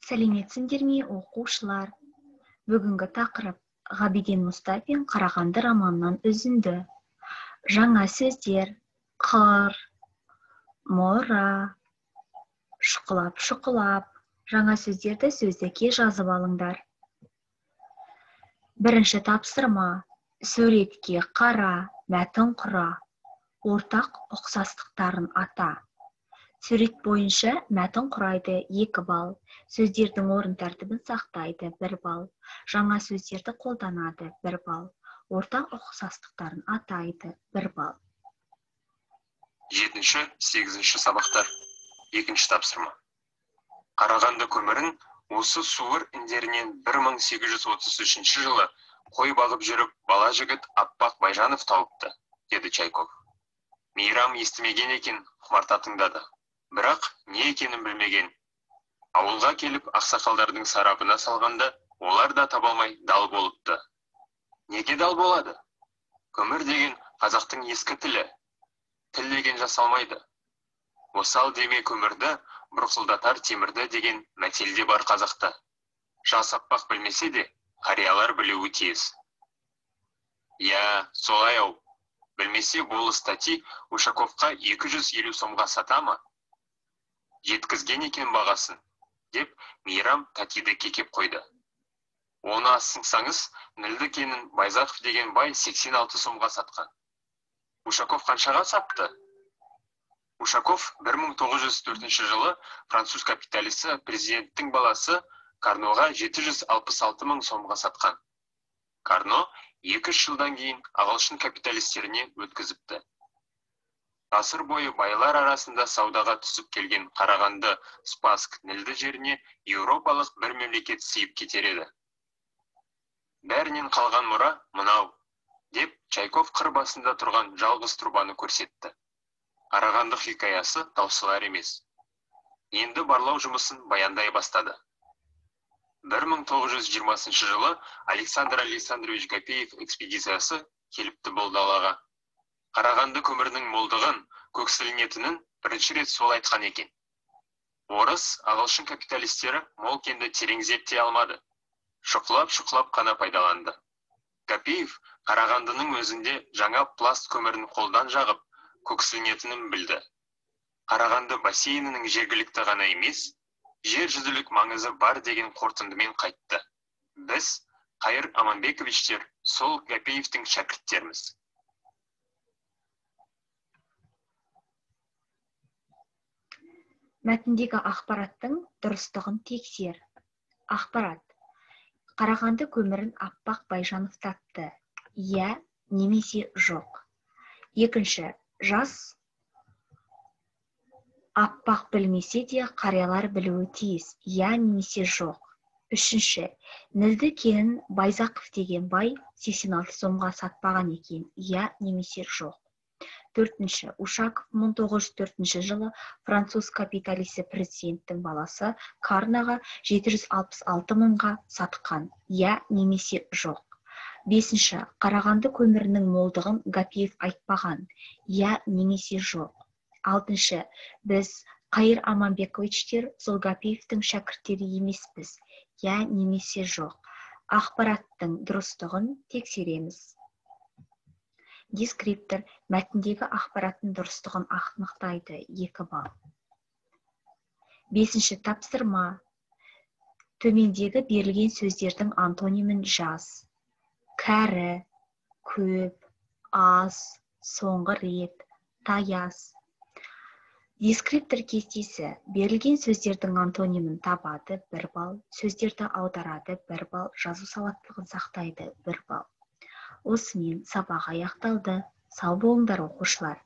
Сәлеметсіңдер ме, оқушылар? Бүгінгі тақырып Ғабиден Мұстафин Қарағанды романынан үзінді. Жаңа сөздер: қыр, мұра, шұқылап. Жаңа сөздерді сөздікке жазып алыңдар. Бірінші тапсырма: суретке қара, мәтін құра, ортақ ұқсастықтарын ата. Сурет бойынша мәтін құрайды 2 балл, сөздердің орын тәртібін сақтайды 1 балл, жаңа сөздерді қолданады 1 балл, ортақ ұқсастықтарын атайды 1 балл. 7-8 сабақтар. 2-ші тапсырма. Қарағанды көмірін осы Суыр індерінен 1833 жылы қой бағып жүріп бала жігіт Аппақ Байжанов тауыпты, деді Чайков. Мейрам естімеген екен, құмарта тыңдады. Бірақ не екенін білмеген. Ауылға келіп ақсақалдардың сарабына салғанда, олар да табалмай дал болыпты. Неге дал болады? Көмір деген қазақтың ескі тілі. Тіл деген жасалмайды. Осал деме көмірді, бұрқылдатар темірді деген мәтелде бар қазақта. Жас Аппақ білмесе де, қариялар білуі тиіс. Я, солай ау. Білмесе болыс тати Ушаковқа 250 сомға сата ма? Жеткізген екен бағасын, деп Мейрам татиді кекеп қойды. Оны асыңсаңыз, Нілді кенін Байзақов деген бай 86 сомға сатқан. Ушаков қаншаға сапты? Ушаков 1904 жылы француз капиталисі президенттің баласы Карноға 766 мың сомға сатқан. Карно 2 жылдан кейін ағылшын капиталистеріне өткізіпті. Ғасыр бойы байлар арасында саудаға түсіп келген Қарағанды, Спасск, Нілді жеріне еуропалық бір мемлекет сыйып кетер еді. Бәрінен қалған мұра мынау, деп Чайков қыр басында тұрған жалғыз трубаны көрсетті. Қарағанды хикаясы таусылар емес. Енді барлау жұмысын баяндай бастады. 1920 жылы Александр Александрович Гапеев экспедициясы келіпті бұл далаға. Қарағанды көмірінің молдығын, көксілінетінін бірінші рет сол айтқан екен. Орыс, ағылшын капиталистері мол кенді терең зерттей алмады. Шұқылап қана пайдаланды. Гапеев Қарағандының өзінде жаңа пласт көмірін қолдан жағып, көксілінетінін білді. Қарағанды бассейнінің жергілікті ғана емес, жер жүзілік маңызы бар деген қорытындымен қайтты. Біз, Қайыр Аманбековичтер, сол Гапеевтің шәкірттеріміз. Мәтіндегі ақпараттың дұрыстығын тексер. Ақпарат: Қарағанды көмірін Аппақ Байжанов тапты. Я немесе жоқ. Екінші: жас Аппақ білмесе де, қариялар білуі тиіс. Я немесе жоқ. Үшінші: Нілді кенін Байзақов деген бай 86 сомға сатпаған екен. Я немесе жоқ. Төртінші: Ушаков 1904 жылы француз капиталисі президенттің баласы Карноға 766 мыңға сатқан. Я немесе жоқ. Бесінші: Қарағанды көмірінің молдығын Гапеев айтпаған. Я немесе жоқ. Алтыншы: біз, Қайыр Аманбековичтер, сол Гапеевтің шәкірттері емеспіз. Я немесе жоқ. Ақпараттың дұрыстығын тексереміз. Дескриптор: мәтіндегі ақпараттың дұрыстығын анықтайды 2 балл. 5-ші тапсырма: төмендегі берілген сөздердің антонимін жаз. Кәрі, көп, аз, соңғы рет, таяз. Дескриптор кестесі: берілген сөздердің антонимін табады 1 балл, сөздерді аударады 1 балл, жазу сауаттылығын сақтайды 1 балл. Осымен сабақ аяқталды. Сау болыңдар, оқушылар.